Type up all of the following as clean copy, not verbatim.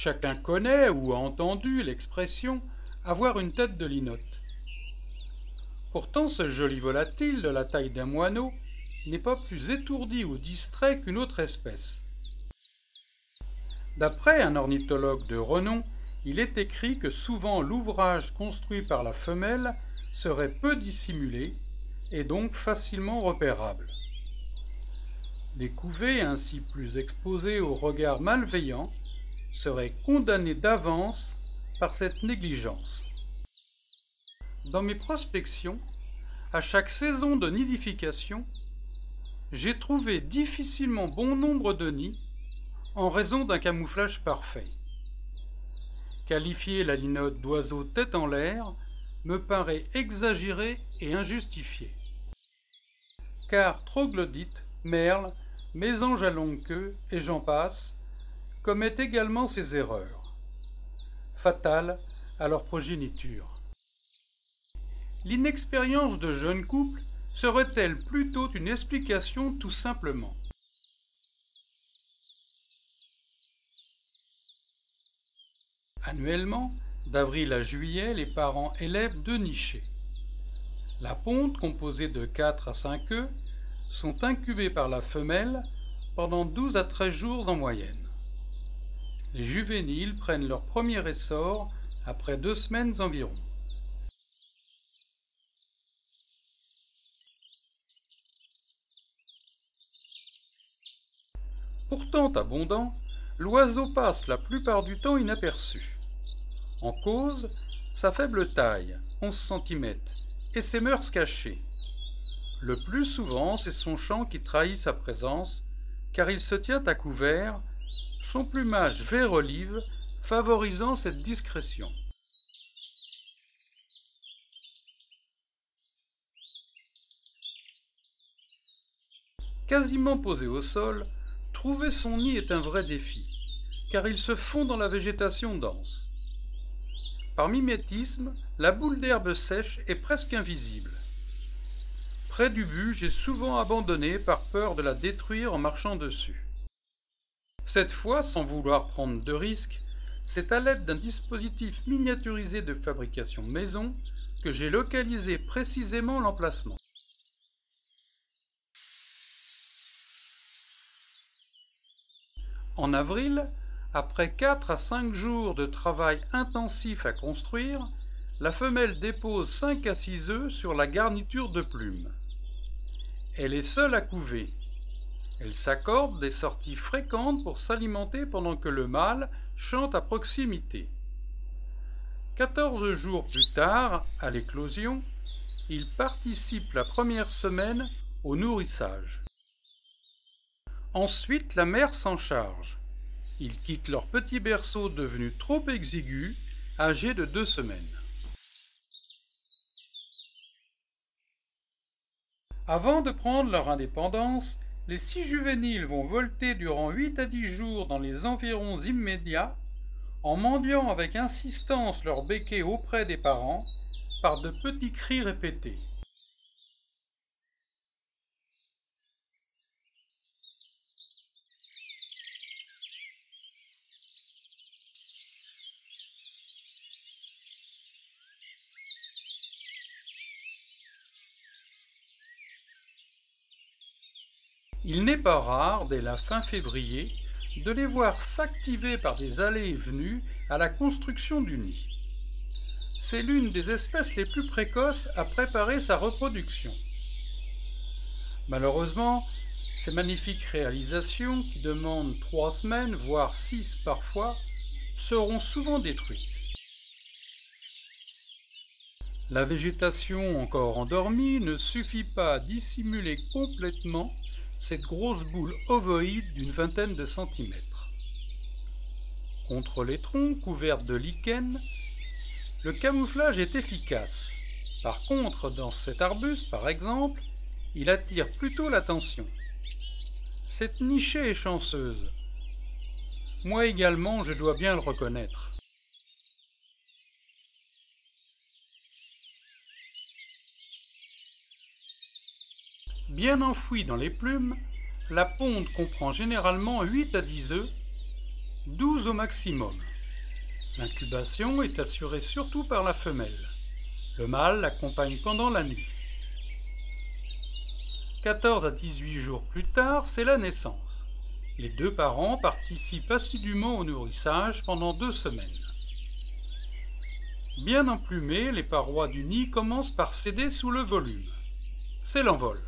Chacun connaît ou a entendu l'expression « avoir une tête de linotte ». Pourtant, ce joli volatile de la taille d'un moineau n'est pas plus étourdi ou distrait qu'une autre espèce. D'après un ornithologue de renom, il est écrit que souvent l'ouvrage construit par la femelle serait peu dissimulé et donc facilement repérable. Les couvées ainsi plus exposées aux regards malveillants seraient condamnées d'avance par cette négligence. Dans mes prospections, à chaque saison de nidification, j'ai trouvé difficilement bon nombre de nids en raison d'un camouflage parfait. Qualifier la linotte d'oiseau tête en l'air me paraît exagéré et injustifié. Car troglodytes, merles, mésanges à longue queue et j'en passe commettent également ces erreurs, fatales à leur progéniture. L'inexpérience de jeunes couples serait-elle plutôt une explication tout simplement? Annuellement, d'avril à juillet, les parents élèvent 2 nichés. La ponte, composée de 4 à 5 œufs, sont incubés par la femelle pendant 12 à 13 jours en moyenne. Les juvéniles prennent leur premier essor après 2 semaines environ. Pourtant abondant, l'oiseau passe la plupart du temps inaperçu. En cause, sa faible taille, 11 cm, et ses mœurs cachées. Le plus souvent, c'est son chant qui trahit sa présence, car il se tient à couvert, son plumage vert olive favorisant cette discrétion. Quasiment posé au sol, trouver son nid est un vrai défi, car il se fond dans la végétation dense. Par mimétisme, la boule d'herbe sèche est presque invisible. Près du but, j'ai souvent abandonné par peur de la détruire en marchant dessus. Cette fois, sans vouloir prendre de risques, c'est à l'aide d'un dispositif miniaturisé de fabrication maison que j'ai localisé précisément l'emplacement. En avril, après 4 à 5 jours de travail intensif à construire, la femelle dépose 5 à 6 œufs sur la garniture de plumes. Elle est seule à couver. Elle s'accorde des sorties fréquentes pour s'alimenter pendant que le mâle chante à proximité. 14 jours plus tard, à l'éclosion, il participe la première semaine au nourrissage. Ensuite, la mère s'en charge. Ils quittent leur petit berceau devenu trop exigu, âgé de 2 semaines. Avant de prendre leur indépendance, les 6 juvéniles vont volter durant 8 à 10 jours dans les environs immédiats, en mendiant avec insistance leur béquet auprès des parents, par de petits cris répétés. Il n'est pas rare, dès la fin février, de les voir s'activer par des allées et venues à la construction du nid. C'est l'une des espèces les plus précoces à préparer sa reproduction. Malheureusement, ces magnifiques réalisations, qui demandent 3 semaines, voire 6 parfois, seront souvent détruites. La végétation encore endormie ne suffit pas à dissimuler complètement cette grosse boule ovoïde d'une vingtaine de centimètres. Contre les troncs couverts de lichen, le camouflage est efficace. Par contre, dans cet arbuste, par exemple, il attire plutôt l'attention. Cette nichée est chanceuse. Moi également, je dois bien le reconnaître. Bien enfouie dans les plumes, la ponte comprend généralement 8 à 10 œufs, 12 au maximum. L'incubation est assurée surtout par la femelle. Le mâle l'accompagne pendant la nuit. 14 à 18 jours plus tard, c'est la naissance. Les deux parents participent assidûment au nourrissage pendant 2 semaines. Bien emplumées, les parois du nid commencent par céder sous le volume. C'est l'envol.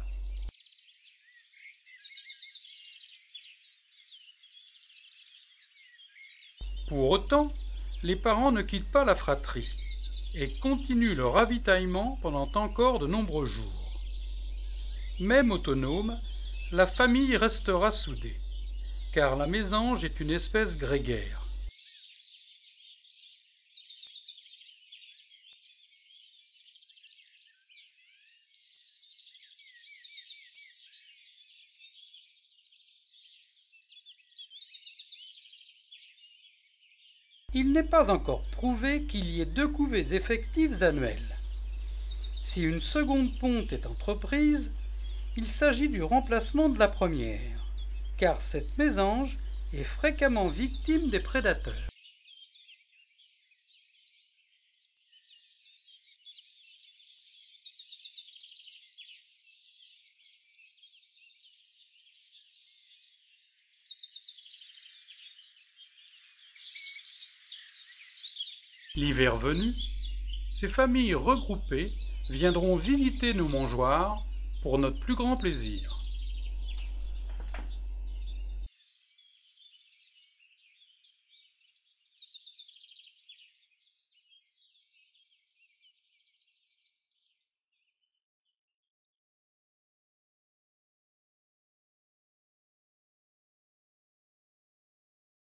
Pour autant, les parents ne quittent pas la fratrie et continuent le ravitaillement pendant encore de nombreux jours. Même autonome, la famille restera soudée, car la mésange est une espèce grégaire. Il n'est pas encore prouvé qu'il y ait 2 couvées effectives annuelles. Si une seconde ponte est entreprise, il s'agit du remplacement de la première, car cette mésange est fréquemment victime des prédateurs. L'hiver venu, ces familles regroupées viendront visiter nos mangeoires pour notre plus grand plaisir.